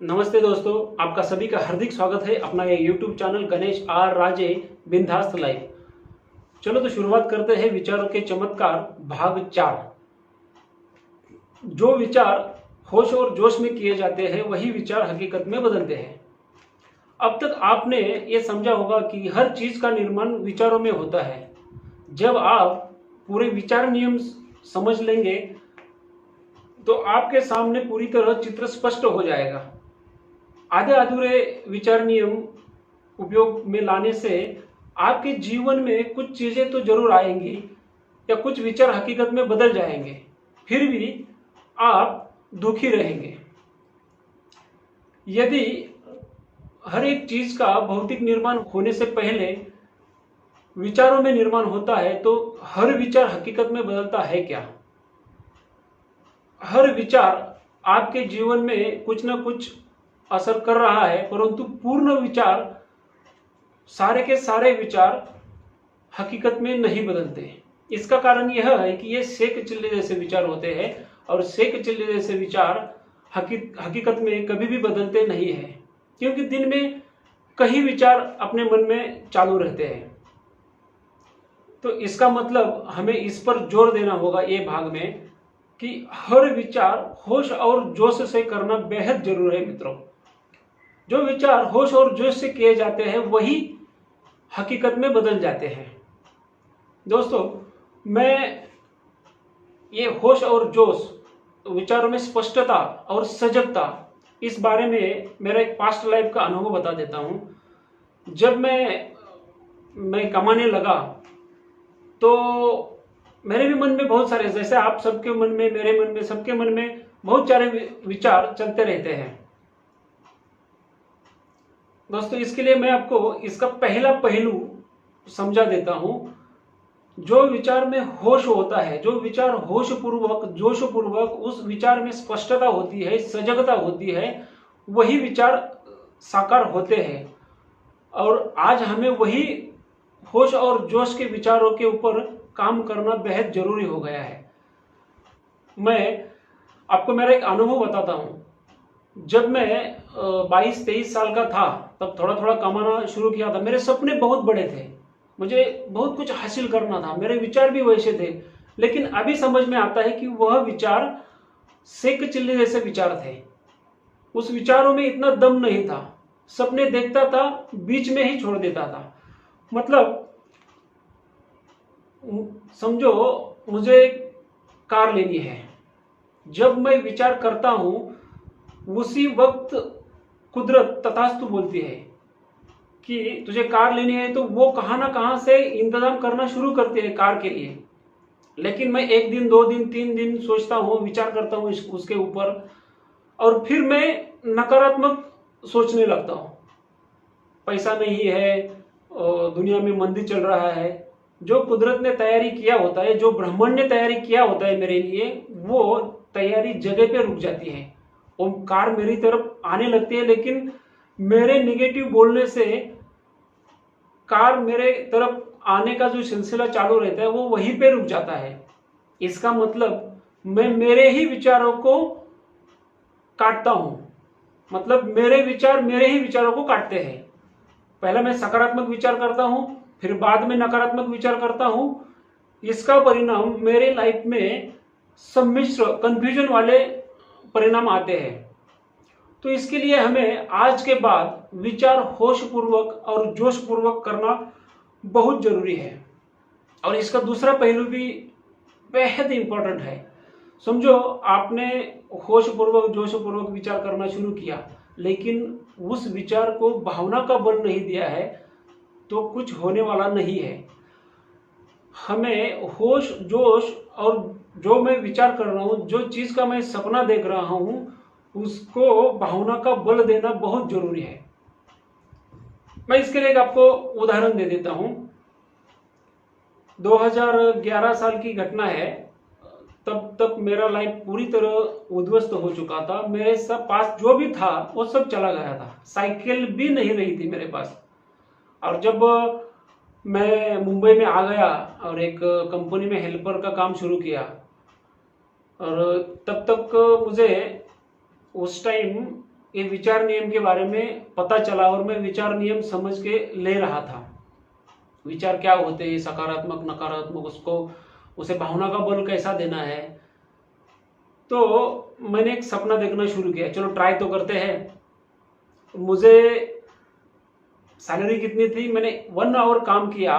नमस्ते दोस्तों, आपका सभी का हार्दिक स्वागत है अपना ये YouTube चैनल गणेश आर राजे बिंदास लाइव। चलो तो शुरुआत करते हैं विचारों के चमत्कार भाग 4। जो विचार होश और जोश में किए जाते हैं वही विचार हकीकत में बदलते हैं। अब तक आपने ये समझा होगा कि हर चीज का निर्माण विचारों में होता है। जब आप पूरे विचार नियम समझ लेंगे तो आपके सामने पूरी तरह चित्र स्पष्ट हो जाएगा। आधे अधूरे विचार नियम उपयोग में लाने से आपके जीवन में कुछ चीजें तो जरूर आएंगी या कुछ विचार हकीकत में बदल जाएंगे, फिर भी आप दुखी रहेंगे। यदि हर एक चीज का भौतिक निर्माण होने से पहले विचारों में निर्माण होता है तो हर विचार हकीकत में बदलता है क्या? हर विचार आपके जीवन में कुछ ना कुछ असर कर रहा है, परंतु पूर्ण विचार, सारे के सारे विचार हकीकत में नहीं बदलते। इसका कारण यह है कि ये सेक चिल्ले जैसे विचार होते हैं और सेक चिल्ले जैसे विचार हकीकत में कभी भी बदलते नहीं है, क्योंकि दिन में कई विचार अपने मन में चालू रहते हैं। तो इसका मतलब हमें इस पर जोर देना होगा ये भाग में कि हर विचार होश और जोश से करना बेहद जरूरी है मित्रों। जो विचार होश और जोश से किए जाते हैं वही हकीकत में बदल जाते हैं। दोस्तों, मैं ये होश और जोश, विचारों में स्पष्टता और सजगता, इस बारे में मेरा एक पास्ट लाइफ का अनुभव बता देता हूँ। जब मैं कमाने लगा तो मेरे भी मन में बहुत सारे, जैसे आप सबके मन में, मेरे मन में, सबके मन में बहुत सारे विचार चलते रहते हैं। दोस्तों, इसके लिए मैं आपको इसका पहला पहलू समझा देता हूं। जो विचार में होश होता है, जो विचार होश पूर्वक, जोश पूर्वक, उस विचार में स्पष्टता होती है, सजगता होती है, वही विचार साकार होते हैं। और आज हमें वही होश और जोश के विचारों के ऊपर काम करना बेहद जरूरी हो गया है। मैं आपको मेरा एक अनुभव बताता हूं। जब मैं 22-23 साल का था तब थोड़ा थोड़ा कमाना शुरू किया था। मेरे सपने बहुत बड़े थे, मुझे बहुत कुछ हासिल करना था, मेरे विचार भी वैसे थे। लेकिन अभी समझ में आता है कि वह विचार सेक चिल्ले जैसे विचार थे। उस विचारों में इतना दम नहीं था। सपने देखता था, बीच में ही छोड़ देता था। मतलब समझो, मुझे कार लेनी है। जब मैं विचार करता हूं उसी वक्त कुदरत तथास्तु बोलती है कि तुझे कार लेनी है, तो वो कहां ना कहां से इंतजाम करना शुरू करती है कार के लिए। लेकिन मैं 1 दिन, 2 दिन, 3 दिन सोचता हूं, विचार करता हूं उसके ऊपर, और फिर मैं नकारात्मक सोचने लगता हूं। पैसा नहीं है, दुनिया में मंदी चल रहा है। जो कुदरत ने तैयारी किया होता है, जो ब्रह्मांड ने तैयारी किया होता है मेरे लिए, वो तैयारी जगह पे रुक जाती है। वो कार मेरी तरफ आने लगती है, लेकिन मेरे नेगेटिव बोलने से कार मेरे तरफ आने का जो सिलसिला चालू रहता है वो वहीं पे रुक जाता है। इसका मतलब मैं मेरे ही विचारों को काटता हूं। मतलब मेरे विचार मेरे ही विचारों को काटते हैं। पहले मैं सकारात्मक विचार करता हूं, फिर बाद में नकारात्मक विचार करता हूं। इसका परिणाम मेरे लाइफ में सम्मिश्र, कंफ्यूजन वाले परिणाम आते हैं। तो इसके लिए हमें आज के बाद विचार होश पूर्वक और जोश पूर्वक करना बहुत जरूरी है। और इसका दूसरा पहलू भी बेहद इंपॉर्टेंट है। समझो, आपने होश पूर्वक, जोश पूर्वक विचार करना शुरू किया, लेकिन उस विचार को भावना का बल नहीं दिया है तो कुछ होने वाला नहीं है। हमें होश, जोश और जो मैं विचार कर रहा हूं, जो चीज का मैं सपना देख रहा हूं, उसको भावना का बल देना बहुत जरूरी है। मैं इसके लिए आपको उदाहरण दे देता हूं। 2011 साल की घटना है। तब तक मेरा लाइफ पूरी तरह उद्ध्वस्त हो चुका था। मेरे सब पास जो भी था वो सब चला गया था। साइकिल भी नहीं रही थी मेरे पास। और जब मैं मुंबई में आ गया और एक कंपनी में हेल्पर का काम शुरू किया, और तब तक मुझे उस टाइम ये विचार नियम के बारे में पता चला और मैं विचार नियम समझ के ले रहा था। विचार क्या होते हैं, सकारात्मक नकारात्मक, उसे भावना का बल कैसा देना है। तो मैंने एक सपना देखना शुरू किया, चलो ट्राई तो करते हैं। मुझे सैलरी कितनी थी, मैंने 1 आवर काम किया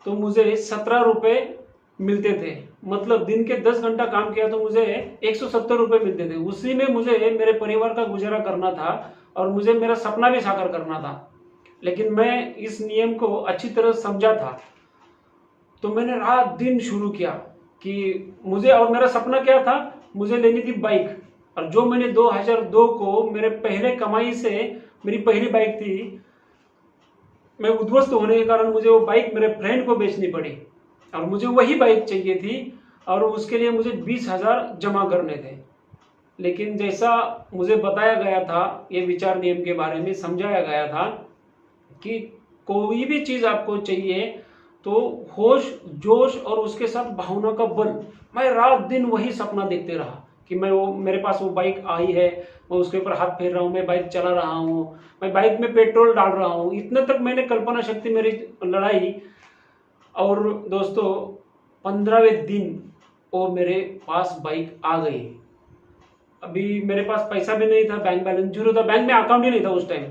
तो मुझे 17 रुपये मिलते थे। मतलब दिन के 10 घंटा काम किया तो मुझे 170 रुपये मिलते थे। उसी में मुझे मेरे परिवार का गुजारा करना था और मुझे मेरा सपना भी साकार करना था। लेकिन मैं इस नियम को अच्छी तरह समझा था, तो मैंने रात दिन शुरू किया कि मुझे, और मेरा सपना क्या था, मुझे लेनी थी बाइक। और जो मैंने 2002 को मेरे पहले कमाई से मेरी पहली बाइक थी, मैं उद्ध्वस्त होने के कारण मुझे वो बाइक मेरे फ्रेंड को बेचनी पड़ी और मुझे वही बाइक चाहिए थी और उसके लिए मुझे 20,000 जमा करने थे। लेकिन जैसा मुझे बताया गया था, ये विचार नियम के बारे में समझाया गया था कि कोई भी चीज आपको चाहिए तो होश, जोश और उसके साथ भावना का बल। मैं रात दिन वही सपना देखते रहा कि मेरे पास वो बाइक आई है, मैं उसके ऊपर हाथ फेर रहा हूँ, मैं बाइक चला रहा हूँ, मैं बाइक में पेट्रोल डाल रहा हूँ। इतने तक मैंने कल्पना शक्ति मेरी लड़ाई। और दोस्तों 15वें दिन वो मेरे पास बाइक आ गई। अभी मेरे पास पैसा भी नहीं था, बैंक बैलेंस जीरो था, बैंक में अकाउंट ही नहीं था उस टाइम।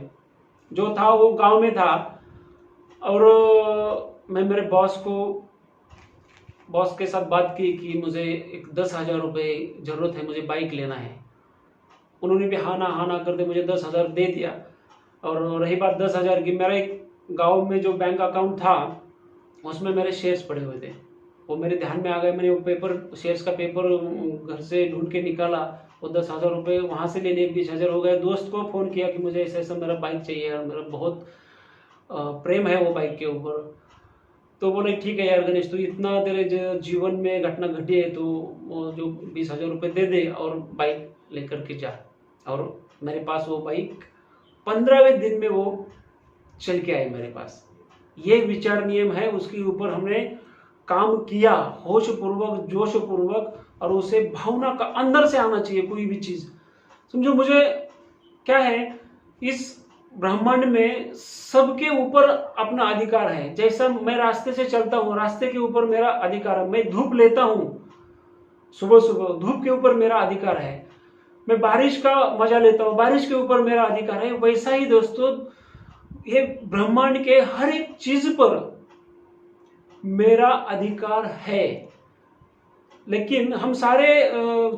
जो था वो गांव में था। और मैं मेरे बॉस के साथ बात की कि मुझे एक 10,000 रुपये जरूरत है, मुझे बाइक लेना है। उन्होंने भी हाँ ना करते मुझे 10,000 दे दिया। और रही बात 10,000 की, मेरा एक गांव में जो बैंक अकाउंट था उसमें मेरे शेयर्स पड़े हुए थे, वो मेरे ध्यान में आ गए। मैंने वो शेयर्स का पेपर घर से ढूंढ के निकाला, वो 10,000 रुपये वहाँ से लेने 20,000 हो गए। दोस्त को फ़ोन किया कि मुझे ऐसा ऐसा मेरा बाइक चाहिए और मेरा बहुत प्रेम है वो बाइक के ऊपर। तो बोले ठीक है यार गणेश, तू इतना तेरे जीवन में घटना घटी है तो वो जो 20,000 रुपये दे दे और बाइक लेकर के जा। और मेरे पास वो बाइक 15वें दिन में वो चल के आई मेरे पास। ये विचार नियम है, उसके ऊपर हमने काम किया होश पूर्वक, जोश पूर्वक, और उसे भावना का अंदर से आना चाहिए। कोई भी चीज समझो, मुझे क्या है, इस ब्रह्मांड में सबके ऊपर अपना अधिकार है। जैसा मैं रास्ते से चलता हूँ, रास्ते के ऊपर मेरा अधिकार है। मैं धूप लेता हूँ सुबह सुबह, धूप के ऊपर मेरा अधिकार है। मैं बारिश का मजा लेता हूँ, बारिश के ऊपर मेरा अधिकार है। वैसा ही दोस्तों ये ब्रह्मांड के हर एक चीज पर मेरा अधिकार है। लेकिन हम सारे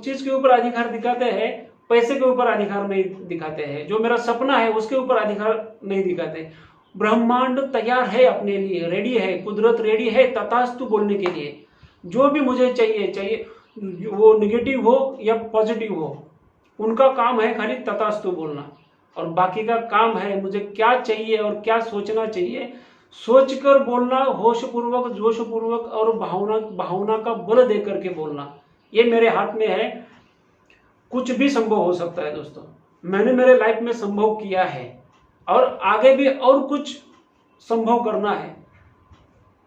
चीज के ऊपर अधिकार दिखाते हैं, पैसे के ऊपर अधिकार नहीं दिखाते हैं। जो मेरा सपना है उसके ऊपर अधिकार नहीं दिखाते। ब्रह्मांड तैयार है अपने लिए, रेडी है, कुदरत रेडी है तथास्तु बोलने के लिए। जो भी मुझे चाहिए वो नेगेटिव हो या पॉजिटिव हो, उनका काम है खाली तथास्तु बोलना। और बाकी का काम है मुझे क्या चाहिए और क्या सोचना चाहिए, सोचकर बोलना, होश पूर्वक, जोश पूर्वक और भावना का बल दे करके बोलना। ये मेरे हाथ में है। कुछ भी संभव हो सकता है दोस्तों, मैंने मेरे लाइफ में संभव किया है और आगे भी और कुछ संभव करना है।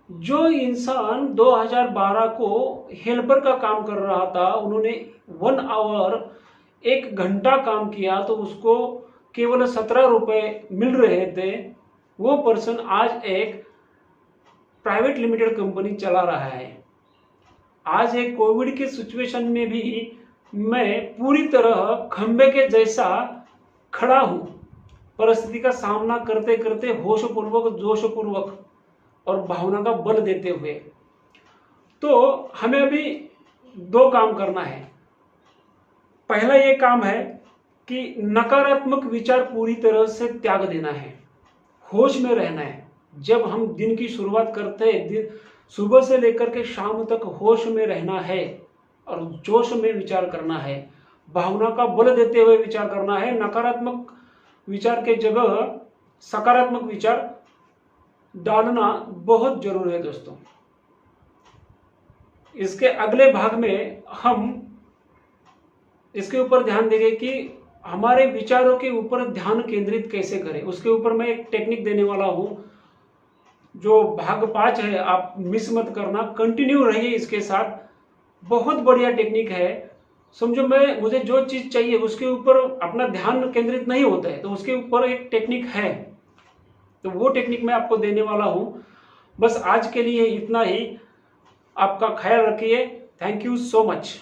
जो इंसान 2012 को हेल्पर का काम कर रहा था, उन्होंने 1 आवर 1 घंटा काम किया तो उसको केवल 17 रुपए मिल रहे थे। वो पर्सन आज एक प्राइवेट लिमिटेड कंपनी चला रहा है। आज एक कोविड के सिचुएशन में भी मैं पूरी तरह खंबे के जैसा खड़ा हूं, परिस्थिति का सामना करते करते होश पूर्वक, जोश पूर्वक और भावना का बल देते हुए। तो हमें अभी 2 काम करना है। पहला ये काम है कि नकारात्मक विचार पूरी तरह से त्याग देना है, होश में रहना है। जब हम दिन की शुरुआत करते हैं, सुबह से लेकर के शाम तक होश में रहना है और जोश में विचार करना है, भावना का बल देते हुए विचार करना है। नकारात्मक विचार के जगह सकारात्मक विचार डालना बहुत जरूरी है दोस्तों। इसके अगले भाग में हम इसके ऊपर ध्यान देंगे कि हमारे विचारों के ऊपर ध्यान केंद्रित कैसे करें। उसके ऊपर मैं एक टेक्निक देने वाला हूं, जो भाग 5 है, आप मिस मत करना, कंटिन्यू रहिए इसके साथ। बहुत बढ़िया टेक्निक है समझो मुझे जो चीज चाहिए उसके ऊपर अपना ध्यान केंद्रित नहीं होता है, तो उसके ऊपर एक टेक्निक है, तो वो टेक्निक मैं आपको देने वाला हूं। बस आज के लिए इतना ही। आपका ख्याल रखिए। Thank you so much.